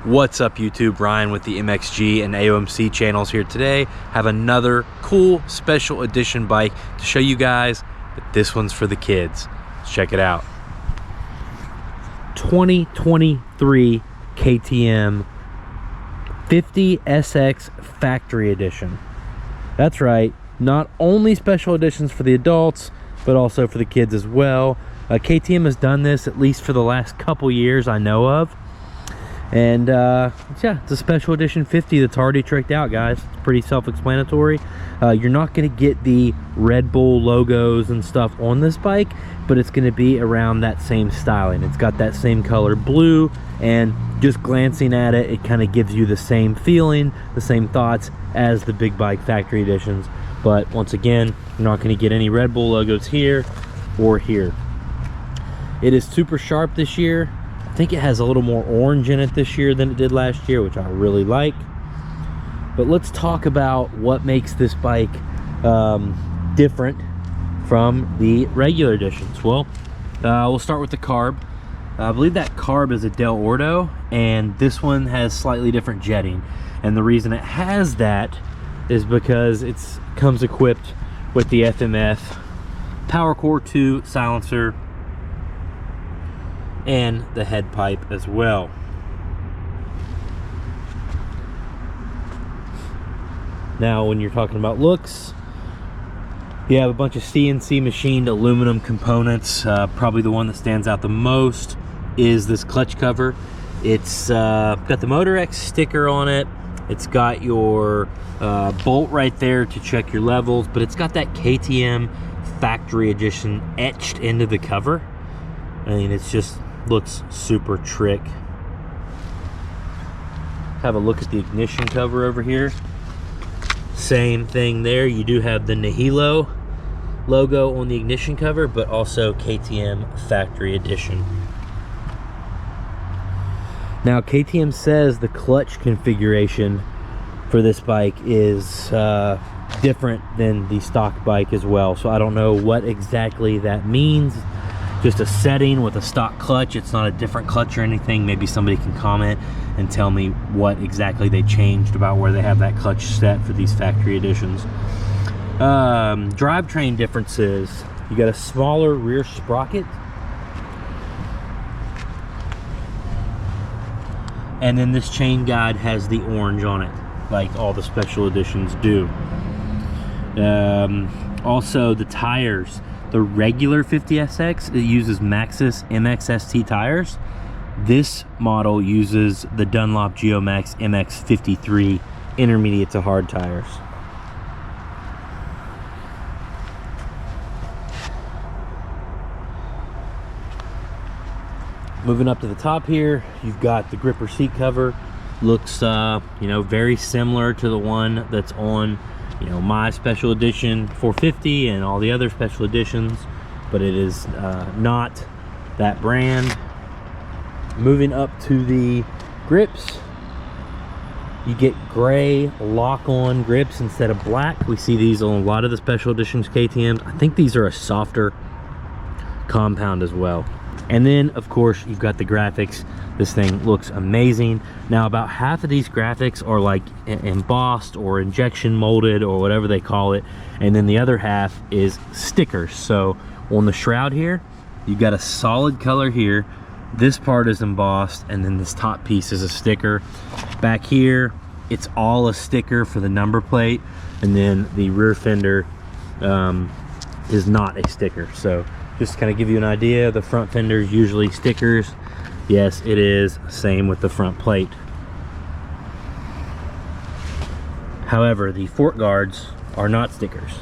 What's up YouTube? Ryan with the MXG and AOMC channels here today. Have another cool special edition bike to show you guys, but this one's for the kids. Let's check it out. 2023 KTM 50SX Factory Edition. That's right, not only special editions for the adults, but also for the kids as well. KTM has done this at least for the last couple years I know of. And yeah, it's a special edition 50 that's already tricked out, guys. It's pretty self-explanatory. You're not going to get the Red Bull logos and stuff on this bike, but it's going to be around that same styling. It's got that same color blue, and just glancing at it, it kind of gives you the same feeling, the same thoughts as the big bike factory editions. But once again, you're not going to get any Red Bull logos here or here. It is super sharp this year. I think it has a little more orange in it this year than it did last year, which I really like. But let's talk about what makes this bike different from the regular editions. Well, we'll start with the carb. I believe that carb is a Del Ordo, and this one has slightly different jetting. And the reason it has that is because it comes equipped with the FMF Power Core 2 silencer and the head pipe as well. Now, when you're talking about looks, you have a bunch of CNC machined aluminum components. Probably the one that stands out the most is this clutch cover. It's got the Motor X sticker on it. It's got your bolt right there to check your levels, but it's got that KTM factory edition etched into the cover. I mean, it's just looks super trick. Have a look at the ignition cover over here. Same thing there. You do have the Nihilo logo on the ignition cover, but also KTM factory edition. Now, KTM says the clutch configuration for this bike is different than the stock bike as well, so I don't know what exactly that means. Just a setting with a stock clutch. It's not a different clutch or anything. Maybe somebody can comment and tell me what exactly they changed about where they have that clutch set for these factory editions. Drivetrain differences. You got a smaller rear sprocket, and then this chain guide has the orange on it, like all the special editions do. Also, the tires. The regular 50SX, it uses Maxxis MXST tires. This model uses the Dunlop Geomax MX53 intermediate to hard tires. Moving up to the top here, you've got the gripper seat cover. Looks you know, very similar to the one that's on, you know, my special edition 450 and all the other special editions, but it is not that brand. Moving up to the grips, you get gray lock-on grips instead of black. We see these on a lot of the special editions KTMs. I think these are a softer compound as well. And then, of course, you've got the graphics. This thing looks amazing. Now, about half of these graphics are like embossed or injection molded or whatever they call it. And then the other half is stickers. So on the shroud here, you've got a solid color here. This part is embossed, and then this top piece is a sticker. Back here, it's all a sticker for the number plate. And then the rear fender is not a sticker. So just to kind of give you an idea, the front fender is usually stickers. Yes, it is. Same with the front plate. However, the fork guards are not stickers.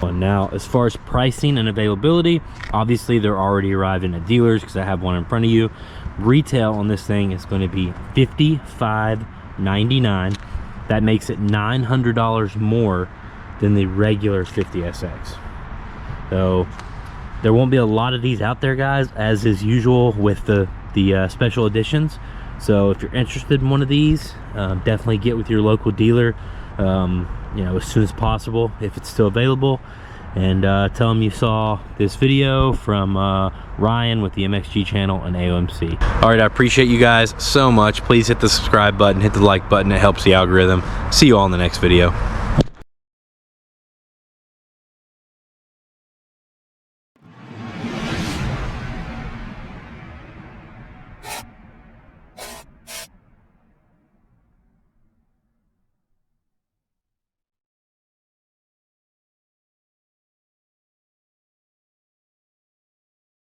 Now, as far as pricing and availability, obviously they're already arriving at dealers because I have one in front of you. Retail on this thing is going to be $55.99. That makes it $900 more than the regular 50SX. So there won't be a lot of these out there, guys, as is usual with the special editions. So if you're interested in one of these, definitely get with your local dealer, you know, as soon as possible if it's still available. and tell them you saw this video from Ryan with the MXG channel and AOMC. All right, I appreciate you guys so much. Please hit the subscribe button, hit the like button. It helps the algorithm. See you all in the next video.